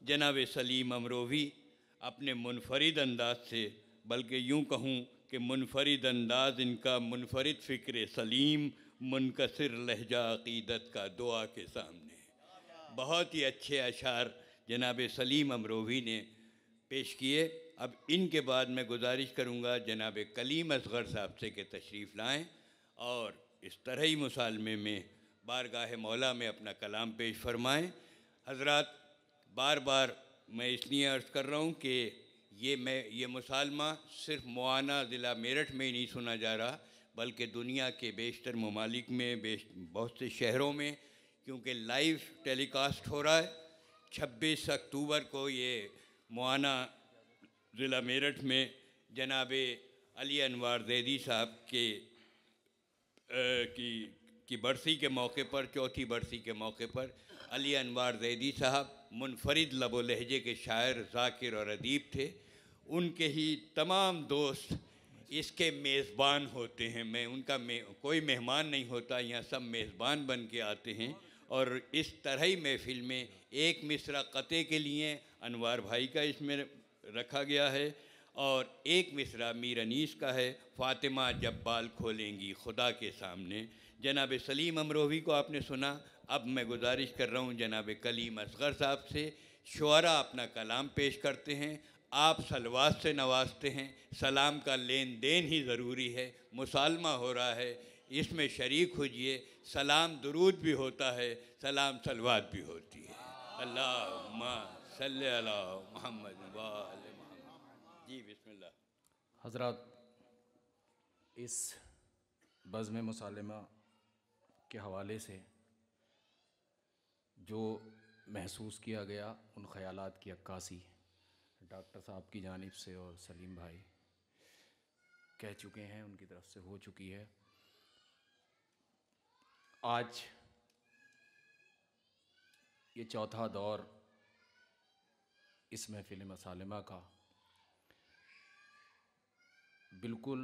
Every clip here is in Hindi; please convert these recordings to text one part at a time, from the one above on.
जनाब सलीम अमरोवी अपने मुनफरिद अंदाज से, बल्कि यूँ कहूँ कि मुनफरिद अंदाज इनका मुनफरिद फ़िक्र सलीम मुनकसिर लहजा अक़ीदत का दुआ के सामने। बहुत ही अच्छे अशार जनाब सलीम अमरोवी ने पेश किए। अब इनके बाद मैं गुजारिश करूँगा जनाब कलीम असग़र साहब से कि तशरीफ़ लाएँ और इस तरह ही मुसालमे में बारगाह मौला में अपना कलाम पेश फरमाएँ। हज़रात, बार बार मैं इसलिए अर्ज़ कर रहा हूँ कि ये मुसालमा सिर्फ़ मुआना ज़िला मेरठ में ही नहीं सुना जा रहा, बल्कि दुनिया के बेशतर ममालिक में बहुत से शहरों में, क्योंकि लाइव टेलीकास्ट हो रहा है। 26 अक्टूबर को ये मुआना ज़िला मेरठ में जनाब अली अनवार ज़ैदी साहब की बरसी के मौके पर, चौथी बरसी के मौके पर, अली अनवार ज़ैदी साहब मुनफरिद लबो लहजे के शायर, ज़ाकिर और अदीब थे। उनके ही तमाम दोस्त इसके मेज़बान होते हैं। मैं उनका कोई मेहमान नहीं होता, यहाँ सब मेज़बान बन के आते हैं। और इस तरह ही महफ़िल में एक मिसरा क़ते के लिए अनवार भाई का इसमें रखा गया है और एक मिसरा मीर अनीस का है, फ़ातिमा जब बाल खोलेंगी खुदा के सामने। जनाब सलीम अमरोवी को आपने सुना। अब मैं गुजारिश कर रहा हूँ जनाब कलीम असग़र साहब से, शुअरा अपना कलाम पेश करते हैं, आप सलवात से नवाजते हैं। सलाम का लेन देन ही ज़रूरी है, मुसालमा हो रहा है, इसमें शरीक होइए। सलाम दुरूद भी होता है, सलाम सलवात भी होती है। अल्लाहुम्मा सल्ली अला मुहम्मद व आले मुहम्मद। जी बिस्मिल्लाह। हज़रात, इस बज़्म मुसालमा के हवाले से जो महसूस किया गया, उन ख़यालात की अक्कासी डॉक्टर साहब की जानिब से और सलीम भाई कह चुके हैं, उनकी तरफ से हो चुकी है। आज ये चौथा दौर इस महफ़िल मुसालमा का बिल्कुल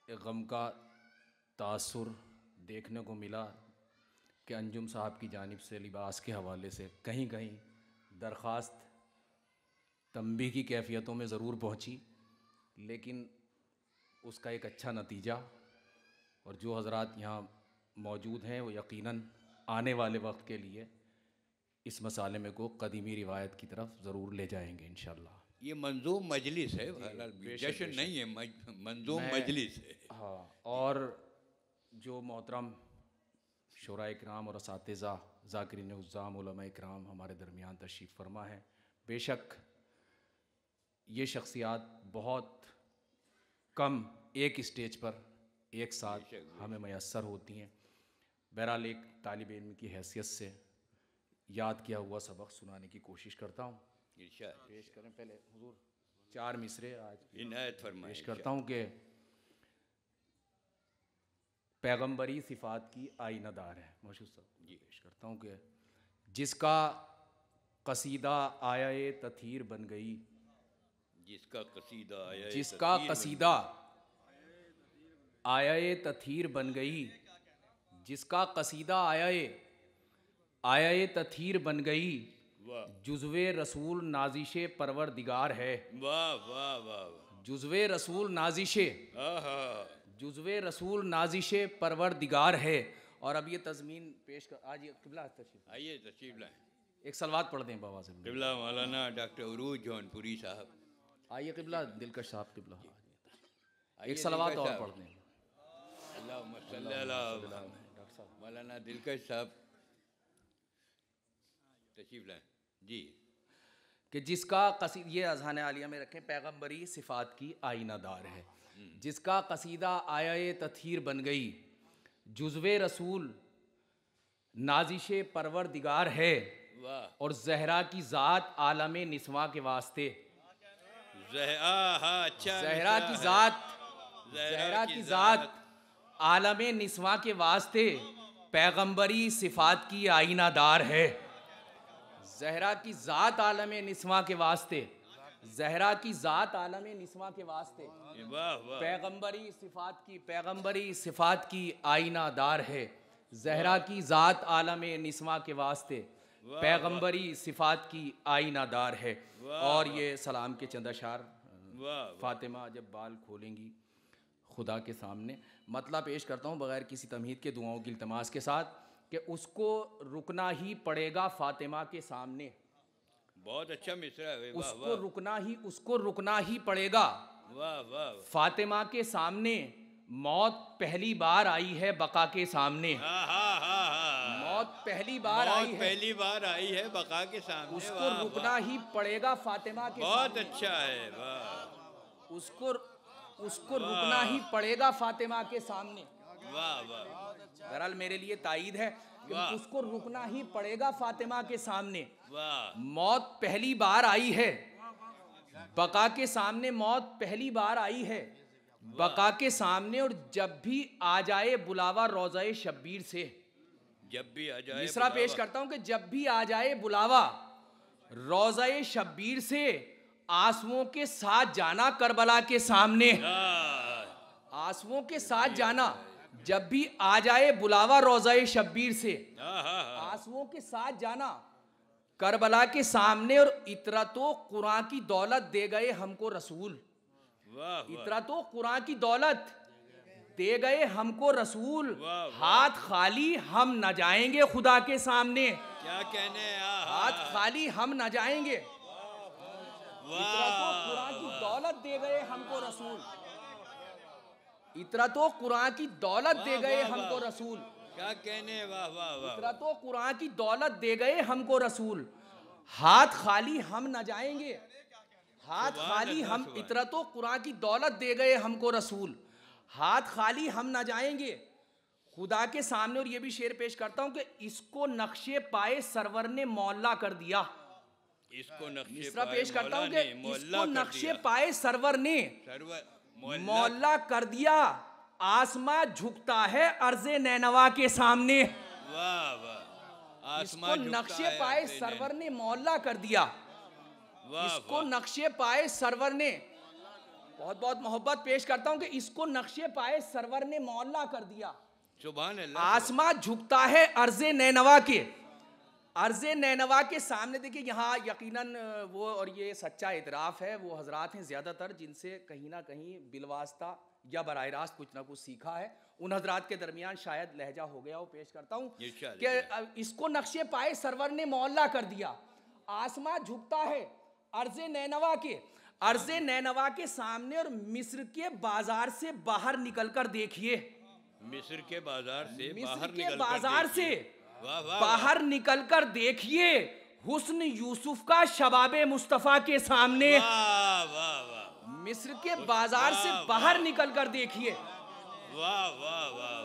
एक गम का तासुर देखने को मिला कि अंजुम साहब की जानिब से लिबास के हवाले से कहीं कहीं दरख्वास्त तंबीह की कैफियतों में ज़रूर पहुंची, लेकिन उसका एक अच्छा नतीजा, और जो हज़रात यहाँ मौजूद हैं वो यकीनन आने वाले वक्त के लिए इस मसाले को कदीमी रिवायत की तरफ ज़रूर ले जाएंगे इंशाअल्लाह। ये मंजूम मजलिस है, जश्न नहीं है, मंजूम मजलिस है। हाँ, और जो मोहतरम शुरा इकराम और असातिज़ा ज़ाकिरीन उज़्ज़ाम उलमा इकराम हमारे दरमियान तशरीफ़ फरमा है, बेशक ये शख्सियात बहुत कम एक स्टेज पर एक साथ हमें मैसर होती हैं। बहरहाल एक तालिब इल्म की हैसियत से याद किया हुआ सबक सुनाने की कोशिश करता हूँ। पेश करें पहले हुजूर 4 मिसरे आज इनायत फरमाएं। पेश करता हूँ कि पैगम्बरी सिफ़ात की आईनादार है। मशहूर साहब जी पेश करता हूँ कि जिसका कसीदा आया तथीर बन गई, जिसका कसीदा आया आया तथीर बन गई, जिसका कसीदा आया तथीर बन गई, जुज़्वे रसूल नाजिशे परवरदिगार है। वाह वाह वाह। जुज़्वे रसूल नाजिशे परवरदिगार है। और अब ये तज़मीन पेश कर, आज ये क़िबला तशरीफ़ आइए तशरीफ़ लाएं। एक सलवात पढ़ दें बाबा से। क़िबला मौलाना डॉक्टर उरूज जौनपुरी साहब। आइए क़िबला दिलकश साहब, क़िबला एक सलवात और पढ़ दें। अल्लाहुम्मा सल्ली अला मौलाना दिलकश साहब तशरीफ़ लाएं जी। कि जिसका कसीदा, ये अज़हान आलिया में रखें, पैगम्बरी सिफ़ात की आईनादार है। जिसका कसीदा आया तथीर बन गई, जुज़्वे रसूल नाजिशे परवरदिगार है, और ज़हरा की ज़ात आलम निस्वा के वास्ते। ज़हरा की ज़ात आलम निस्वा के वास्ते पैगम्बरी सिफ़ात की आईनादार है। ज़हरा की ज़ात आलम निस्वा के वास्ते, ज़हरा की ज़ात आलम निस्वा के वास्ते पैगम्बरी सिफ़ात की आईनादार है। ज़हरा की ज़ात आलम निस्वा के वास्ते पैगंबरी सिफात की आईनादार है। और ये सलाम के चंद अशार फातिमा जब बाल खोलेंगी खुदा के सामने, मतलब पेश करता हूँ बगैर किसी तमहीद के, दुआओं की इल्तमास के साथ, कि उसको रुकना ही पड़ेगा फातिमा के सामने। बहुत अच्छा मिसरा है। उसको रुकना ही पड़ेगा वाह वाह। फातिमा के सामने मौत पहली बार आई है बका के सामने। मौत पहली बार आई है बका के सामने। उसको रुकना ही पड़ेगा फातिमा के बहुत सामने। अच्छा है। वाह। उसको रुकना ही पड़ेगा फातिमा के सामने। वाह वाह। बहरहाल मेरे लिए ताईद है कि उसको रुकना ही पड़ेगा फातिमा के सामने। वाह। मौत पहली बार आई है बका के सामने, मौत पहली बार आई है बका के सामने। और जब भी आ जाए बुलावा रोज़ाए शब्बीर से, जब भी आ जाए मिसरा पेश करता हूं कि जब भी आ जाए बुलावा रोज़ाए शब्बीर से, आंसुओं के साथ जाना करबला के सामने। आंसुओं के साथ जाना, जब भी आ जाए बुलावा रोज़ाए शब्बीर से, आंसुओं के साथ जाना करबला के सामने। और इतरा तो कुरान की दौलत दे गए हमको रसूल। इतरा तो कुरान की दौलत दे गए हमको रसूल। हाथ खाली हम न जाएंगे खुदा के सामने। क्या कहने, हाथ खाली हम न जाएंगे। इतरा तो कुरान की दौलत दे गए हमको रसूल। इतरा तो कुरान की दौलत दे गए हमको रसूल। क्या कहने, वाह वाह वाह। इतरा तो कुरान की दौलत दे गए हमको रसूल। हाथ खाली हम न जाएंगे। हाथ खाली हम, इतरा तो कुरान की दौलत दे गए हमको रसूल। हाथ खाली हम न जाएंगे खुदा के सामने। और ये भी शेर पेश करता हूं कि इसको नक्शे पाए सरवर ने मौला कर दिया। इसको मिसरा पेश करता हूं कि इसको नक्शे पाए सरवर ने मौला कर दिया। आसमां झुकता है अर्ज़े नैनवा के सामने। वाह वाह। इसको नक्शे पाए सरवर ने मौला कर दिया। इसको नक्शे पाए सरवर ने, बहुत बहुत मोहब्बत पेश करता हूं कि इसको नक्शे पाए सरवर ने मौला कर दिया। सुभान अल्लाह। आसमां झुकता है अर्ज़े नैनवा के, अर्ज़े नैनवा के सामने। देखिए यहाँ यकीनन वो, और ये सच्चा इतराफ़ है, वो हजरात हैं ज़्यादातर जिनसे कहीं ना कहीं बिलवास्ता या बराह रास्त कुछ ना कुछ सीखा है। उन हजरात के दरमियान शायद लहजा हो गया, वो पेश करता हूँ कि इसको नक्शे पाए सरवर ने मौला कर दिया। आसमां झुकता है अर्ज़े नैनवा के, अर्ज़े नैनवा के सामने। और मिस्र के बाजार से बाहर निकलकर देखिए, मिस्र के बाजार से बाहर निकलकर देखिए हुस्न यूसुफ का शबाबे मुस्तफ़ा के सामने। वाह वाह वाह। मिस्र के बाजार से बाहर निकलकर देखिए। वाह वाह वाह।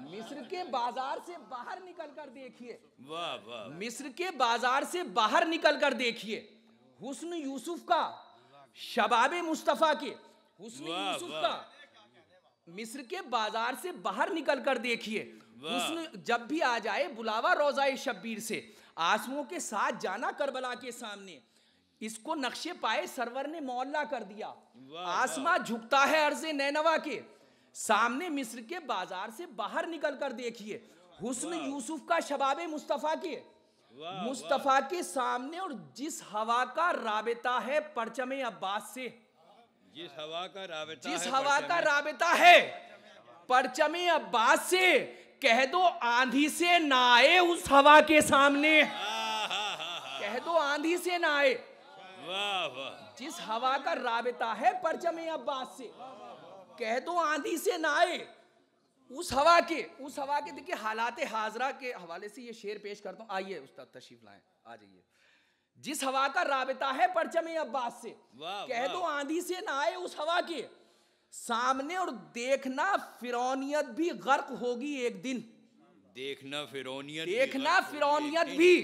मिस्र के बाजार से बाहर निकलकर देखिए। वाह वाह। मिस्र के बाजार से बाहर निकलकर देखिए हुस्न यूसुफ का शबाबे मुस्तफ़ा के, हुस्न यूसुफ का। मिस्र के बाजार से बाहर निकलकर देखिए हुस्न, जब भी आ जाए बुलावा रोज़ाए शब्बीर से, आंसुओं के साथ जाना करबला के सामने। इसको नक्शे पाए सरवर ने मौला कर दिया। आसमां झुकता है अर्ज़े नैनवा के सामने, मिस्र के बाजार से बाहर निकलकर देखिए हुस्न यूसुफ का शबाबे मुस्तफ़ा के, मुस्तफ़ा के सामने। और जिस हवा का राबिता है परचमे अब्बास से, जिस हवा का राबिता है परचमे अब्बास से, कह दो आंधी से ना आए उस हवा के सामने। कह दो आंधी से ना आए। जिस हवा का राबिता है परचमे अब्बास से, कह दो आंधी से ना आए उस हवा के। देखिए हालात हाजरा के हवाले से ये शेर पेश करता हूँ। आइए उस्ताद तशरीफ लाएं, आ जाइए। जिस हवा का राबिता है परचमे अब्बास से, कह दो आंधी से ना आए उस हवा के सामने। और देखना फिरौनियत भी गर्क होगी एक दिन। देखना फिरौनियत भी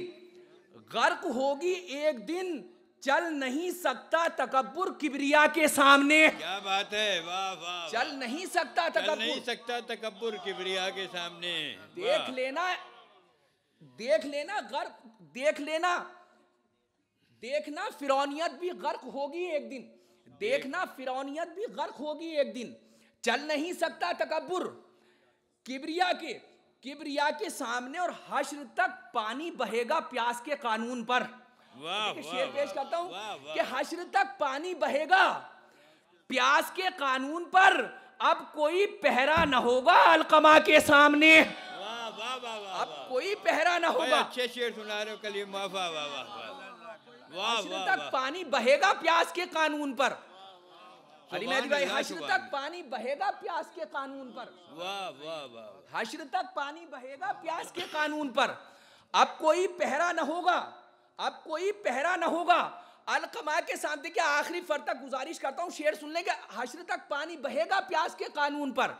गर्क होगी एक दिन। चल नहीं सकता तकब्बुर किबरिया के सामने। क्या बात है, वाह वाह। चल नहीं सकता तकब्बुर किबरिया के सामने। देखना फिरौनियत भी गर्क होगी एक दिन। देखना फिरौनियत भी गर्क होगी एक दिन। चल नहीं सकता तकब्बुर किबरिया के, किबरिया के सामने और हश्र तक पानी बहेगा प्यास के कानून पर। वाह शेर पेश करता हूं वाह, वाह। कि हश्र तक पानी बहेगा प्यास के कानून पर, अब कोई पहरा न होगा अलकमा के सामने। वाह वाह वाह वाह, अब कोई पहरा न भाई होगा। अच्छे शेर सुना रहे हो कल, वाह वाह वाह वाह वाह हश्र वाह तक वाह। पानी बहेगा प्यास के कानून पर। अली मेहदी भाई, अल्लाह, हश्र तक पानी बहेगा प्यास के कानून पर। वाह वाह वाह। हश्र तक पानी बहेगा प्यास के कानून पर, अब कोई पहरा न होगा, अब कोई पहरा न होगा अलकमा के सामने। क्या आखिरी फर तक गुजारिश करता हूं शेर सुन लेंगे। हश्र तक पानी बहेगा प्यास के कानून पर,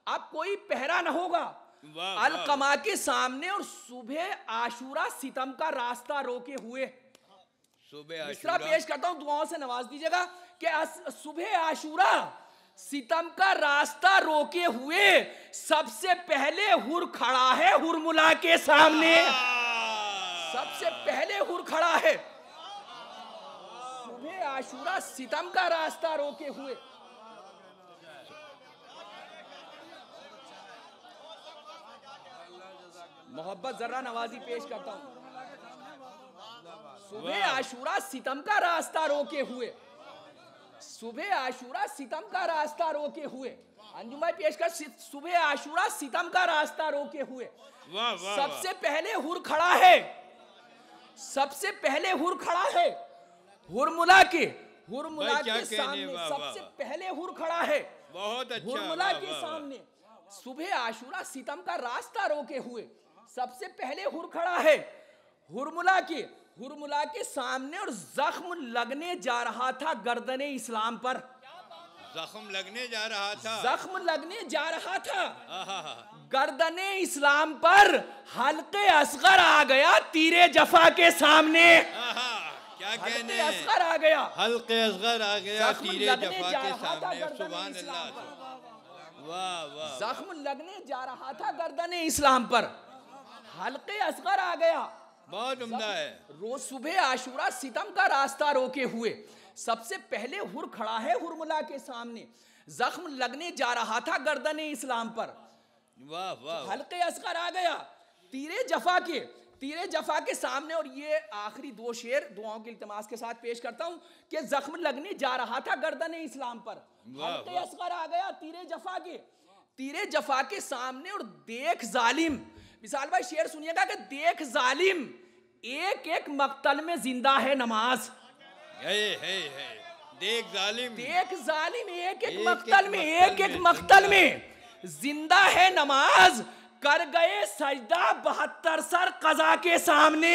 अब कोई पहरा न होगा अलकमा के सामने, और सुबह आशूरा सितम का रास्ता रोके हुए। दूसरा पेश करता हूं, दुआओं से नवाज दीजिएगा कि सुबह आशूरा सितम का रास्ता रोके हुए, सबसे पहले हुर खड़ा है हुरमुला के सामने। सबसे पहले हुर खड़ा है, सुबह आशूरा सितम का रास्ता रोके हुए। मोहब्बत जर्रा नवाजी पेश करता हूं। सुबह आशूरा सितम का रास्ता रोके हुए, सुबह आशूरा सितम का रास्ता रोके हुए। अंजुम भाई पेश कर, सुबह आशूरा सितम का रास्ता रोके हुए। सबसे पहले हुर खड़ा है, सबसे पहले हुर खड़ा है हुरमुला के, हुरमुला के सामने सबसे पहले हुर खड़ा है। बहुत अच्छा। हुरमुला के सामने सुबह आशूरा सितम का रास्ता रोके हुए, सबसे पहले हुर खड़ा है हुरमुला के सामने, और जख्म लगने जा रहा था गर्दने इस्लाम पर। जख्म लगने जा रहा था, जख्म लगने जा रहा था गर्दने इस्लाम पर, हल्के असगर आ गया तीरे जफा के सामने। क्या कहने, असगर आ गया, हल्के असगर आ गया तीरे जफा के सामने। सुभान अल्लाह, वाह वाह। जख्म लगने जा रहा था गर्दने इस्लाम पर, हल्के असगर आ गया। बहुत उम्दा है। रोज सुबह आशूरा सितम का रास्ता रोके हुए, सबसे पहले हुर खड़ा है हुरमुला के सामने, जख्म लगने जा रहा था गर्दने इस्लाम पर। वाह वाह। हल्के असगर आ गया तीरे जफा के सामने। और ये आखिरी दो शेर दुआओं के इल्तिमास के साथ पेश करता हूं कि जख्म लगने जा रहा था गर्दने इस्लाम पर, हल्के असगर आ गया तीरे जफा के सामने, और देख जालिम, विशाल भाई शेर सुनिएगा कि देख जालिम एक एक मक्तल में जिंदा है नमाज। देख जालिम एक एक मक्तल में जिंदा है नमाज, कर गए सजदा 72 सर कज़ा के सामने।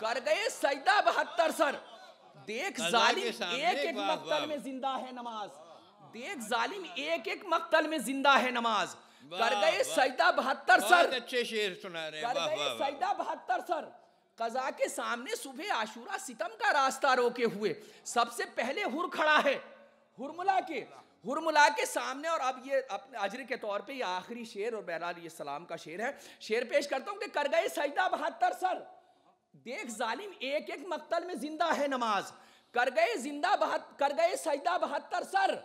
कर गए सजदा 72 सर। देख जालिम एक एक मक्तल में जिंदा है नमाज, देख जालिम एक एक मक्तल में जिंदा है नमाज, कर गए सजदा 72 सर। अच्छे शेर सुना रहे हैं, कर गए सजदा 72 सर कज़ा के सामने, सुबह आशूरा सितम का रास्ता रोके हुए, सबसे पहले हुर खड़ा है हुरमुला के सामने। और अब ये अपने अजर के तौर पे ये आखिरी शेर, और बहरहाल ये सलाम का शेर है, शेर पेश करता हूं कि कर गए सजदा 72 सर, देख जालिम एक एक मक्तल में जिंदा है नमाज, कर गए सजदा 72 सर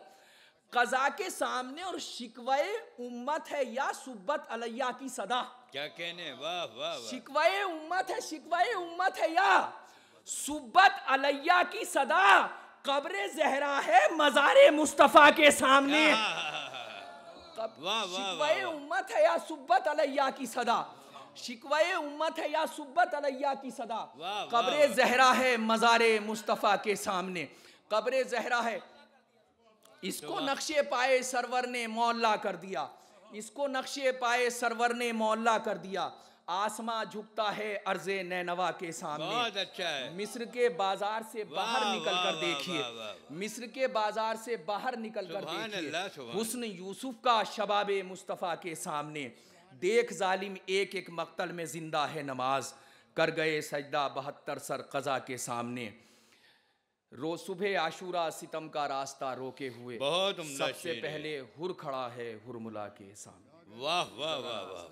कज़ा के सामने, और शिकवे उम्मत है या सुब्बत अलैया की सदा। क्या कहने, वाह वाह। शिकवे उम्मत है या सुब्बत अलैया की सदा, कब्र ज़हरा है मज़ारे मुस्तफ़ा के सामने। शिकवे उम्मत है या सुब्बत अलैया की सदा, शिकवे उम्मत है या सुब्बत अलैया की सदा, कब्र ज़हरा है मज़ारे मुस्तफ़ा के सामने, कब्र ज़हरा है। इसको नक्शे पाए सरवर ने मौला कर दिया, इसको नक्शे पाए सरवर ने मौला कर दिया, आसमां झुकता है अर्ज़े नैनवा के सामने। बहुत अच्छा है। मिस्र के बाजार से बाहर निकल कर देखिए, मिस्र के बाजार से बाहर निकल कर देखिए, हुस्न यूसुफ का शबाबे मुस्तफ़ा के सामने, देख जालिम एक एक मक्तल में जिंदा है नमाज, कर गए सजदा 72 सर कज़ा के सामने, रोज सुबह आशूरा सितम का रास्ता रोके हुए, बहुत उम्दा सबसे पहले हुर खड़ा है हुरमुला के सामने। वाह वाह वाह वाह।